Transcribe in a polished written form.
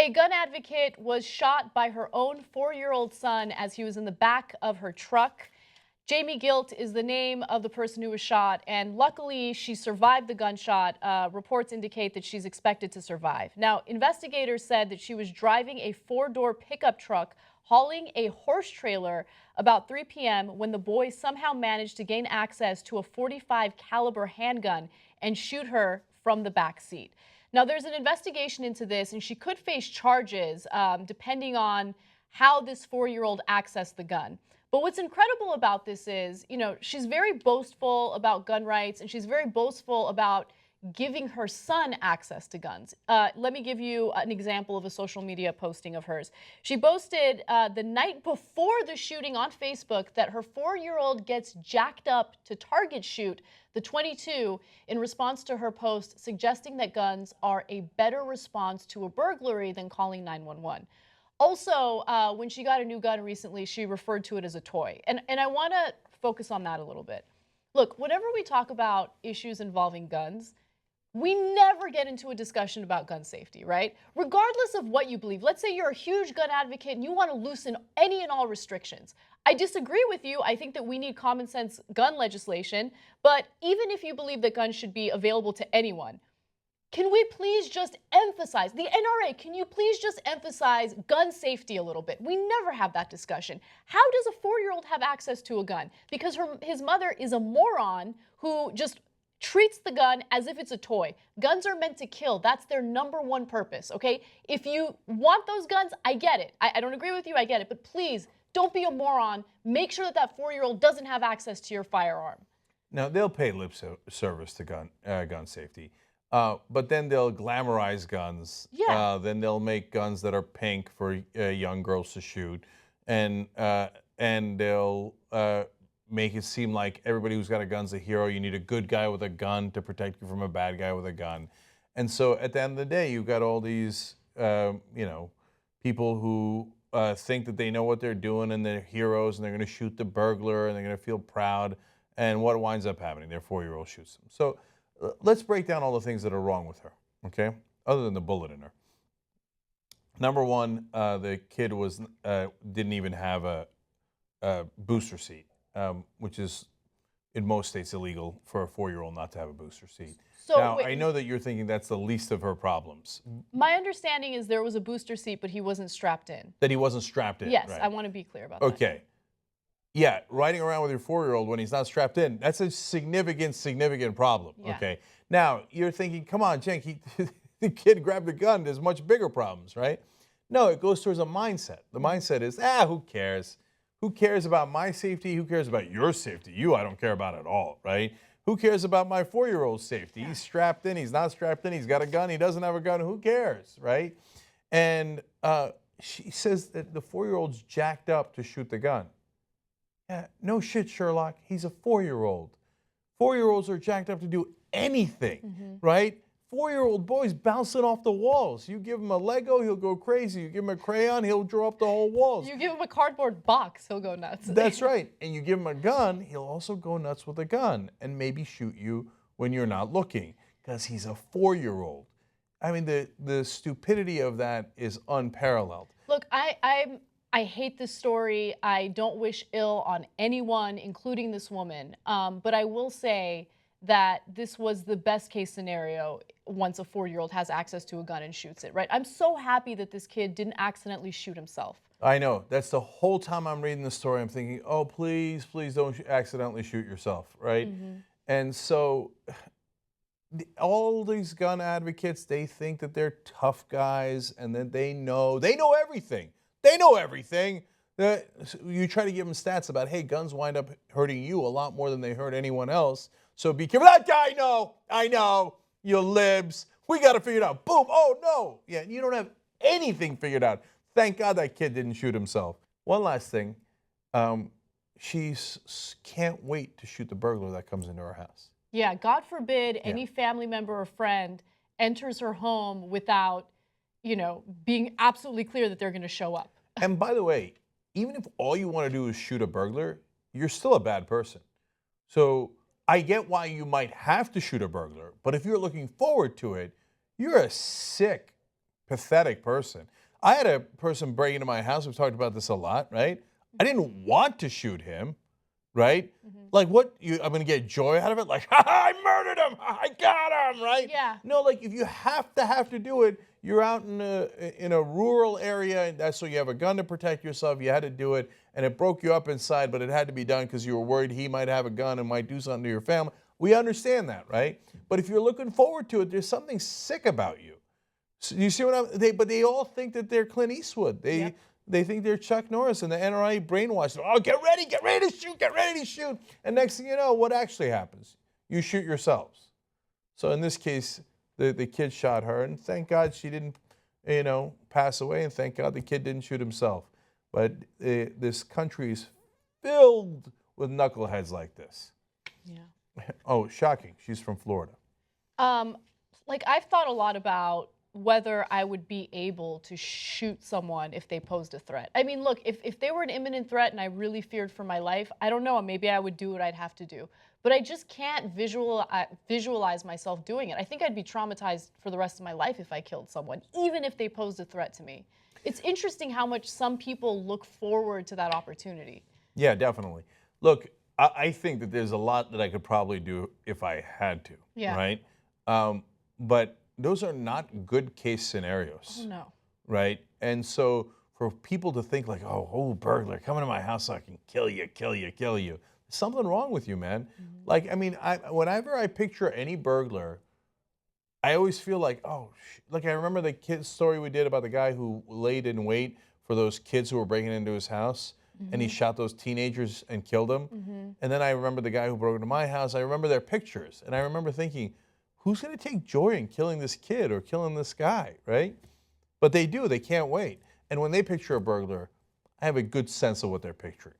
A gun advocate was shot by her own 4-year-old son as he was in the back of her truck. Jamie Gilt is the name of the person who was shot, and luckily she survived the gunshot. Reports indicate that she's expected to survive. Now, investigators said that she was driving a 4-door pickup truck hauling a horse trailer about 3 p.m. when the boy somehow managed to gain access to a .45 caliber handgun and shoot her from the back seat. Now, there's an investigation into this, and she could face charges depending on how this 4-year-old accessed the gun. But what's incredible about this is, she's very boastful about gun rights, and she's very boastful about giving her son access to guns. Let me give you an example of a social media posting of hers. She boasted the night before the shooting on Facebook that her 4-year-old gets jacked up to target shoot the .22 in response to her post suggesting that guns are a better response to a burglary than calling 911. Also, when she got a new gun recently, she referred to it as a toy. And I want to focus on that a little bit. Look, whenever we talk about issues involving guns, we never get into a discussion about gun safety, right? Regardless of what you believe. Let's say you're a huge gun advocate and you want to loosen any and all restrictions. I disagree with you. I think that we need common sense gun legislation. But even if you believe that guns should be available to anyone, can we please just emphasize, the NRA, can you please just emphasize gun safety a little bit? We never have that discussion. How does a 4-year-old have access to a gun? Because his mother is a moron who just treats the gun as if it's a toy. Guns are meant to kill. That's their #1 purpose, okay? If you want those guns, I get it. I don't agree with you, I get it. But please, don't be a moron. Make sure that that 4-year-old doesn't have access to your firearm. Now, they'll pay lip service to gun safety. But then they'll glamorize guns. Yeah. Then they'll make guns that are pink for young girls to shoot, and they'll make it seem like everybody who's got a gun's a hero. You need a good guy with a gun to protect you from a bad guy with a gun. And so at the end of the day, you've got all these people who think that they know what they're doing and they're heroes and they're going to shoot the burglar and they're going to feel proud. And what winds up happening? Their 4-year-old shoots them. So let's break down all the things that are wrong with her, okay? Other than the bullet in her. Number one, the kid didn't even have a booster seat, which is in most states illegal for a 4-year-old not to have a booster seat. So now, wait, I know that you're thinking that's the least of her problems. my understanding is there was a booster seat, but he wasn't strapped in. That he wasn't strapped in. Yes, right? I want to be clear about that. Okay. Yeah, riding around with your 4-year-old when he's not strapped in, that's a significant problem, Yeah. okay? Now, you're thinking, come on, Cenk, the kid grabbed a gun, there's much bigger problems, right? No, it goes towards a mindset. The mindset is, who cares? Who cares about my safety? Who cares about your safety? You, I don't care about at all, right? Who cares about my 4-year-old's safety? Yeah. He's strapped in, he's not strapped in, he's got a gun, he doesn't have a gun, who cares, right? And she says that the 4-year-old's jacked up to shoot the gun. Yeah, no shit, Sherlock. He's a 4-year-old. 4-year-olds are jacked up to do anything, right? 4-year-old boys bouncing off the walls. You give him a Lego, he'll go crazy. You give him a crayon, he'll draw up the whole walls. You give him a cardboard box, he'll go nuts. That's right. And you give him a gun, he'll also go nuts with a gun and maybe shoot you when you're not looking because he's a 4-year-old. I mean, the stupidity of that is unparalleled. Look, I hate this story. I don't wish ill on anyone, including this woman. But I will say that this was the best case scenario once a 4-year-old has access to a gun and shoots it, right? I'm so happy that this kid didn't accidentally shoot himself. I know. That's the whole time I'm reading the story, I'm thinking, oh, please, please don't accidentally shoot yourself, right? And so all these gun advocates, they think that they're tough guys and that they know everything. They know everything. You try to give them stats about, hey, guns wind up hurting you a lot more than they hurt anyone else. So be careful. That guy, I know, you libs. We got to figure it out. Boom. Oh, no. Yeah, you don't have anything figured out. Thank God that kid didn't shoot himself. One last thing. She can't wait to shoot the burglar that comes into her house. Yeah, God forbid any family member or friend enters her home without, being absolutely clear that they're going to show up. And by the way, even if all you want to do is shoot a burglar, you're still a bad person. So I get why you might have to shoot a burglar, but if you're looking forward to it, you're a sick pathetic person. I had a person break into my house. We've talked about this a lot, right? I didn't want to shoot him, right? Like, what? I'm going to get joy out of it? Like, ha, I murdered him. I got him, right? Yeah. No, like, if you have to do it, you're out in a rural area, and that's so you have a gun to protect yourself. You had to do it, and it broke you up inside, but it had to be done because you were worried he might have a gun and might do something to your family. We understand that, right? But if you're looking forward to it, there's something sick about you. So you see what but they all think that they're Clint Eastwood. They think they're Chuck Norris, and the NRA brainwashed them. Oh, get ready to shoot. And next thing you know, what actually happens? You shoot yourselves. So in this case, the kid shot her, and thank God she didn't, pass away, and thank God the kid didn't shoot himself. But this country is filled with knuckleheads like this. Yeah. Oh, shocking. She's from Florida. I've thought a lot about whether I would be able to shoot someone if they posed a threat. I mean, look, if they were an imminent threat and I really feared for my life, I don't know, maybe I would do what I'd have to do. But I just can't visualize myself doing it. I think I'd be traumatized for the rest of my life if I killed someone, even if they posed a threat to me. It's interesting how much some people look forward to that opportunity. Yeah, definitely. Look, I think that there's a lot that I could probably do if I had to, right? But those are not good case scenarios. Oh, no. Right? And so for people to think like, oh, burglar, come into my house so I can kill you. There's something wrong with you, man. Like, I mean, whenever I picture any burglar, I always feel like, like I remember the kid story we did about the guy who laid in wait for those kids who were breaking into his house, and he shot those teenagers and killed them. And then I remember the guy who broke into my house. I remember their pictures, and I remember thinking, who's going to take joy in killing this kid or killing this guy, right? But they do. They can't wait. And when they picture a burglar, I have a good sense of what they're picturing.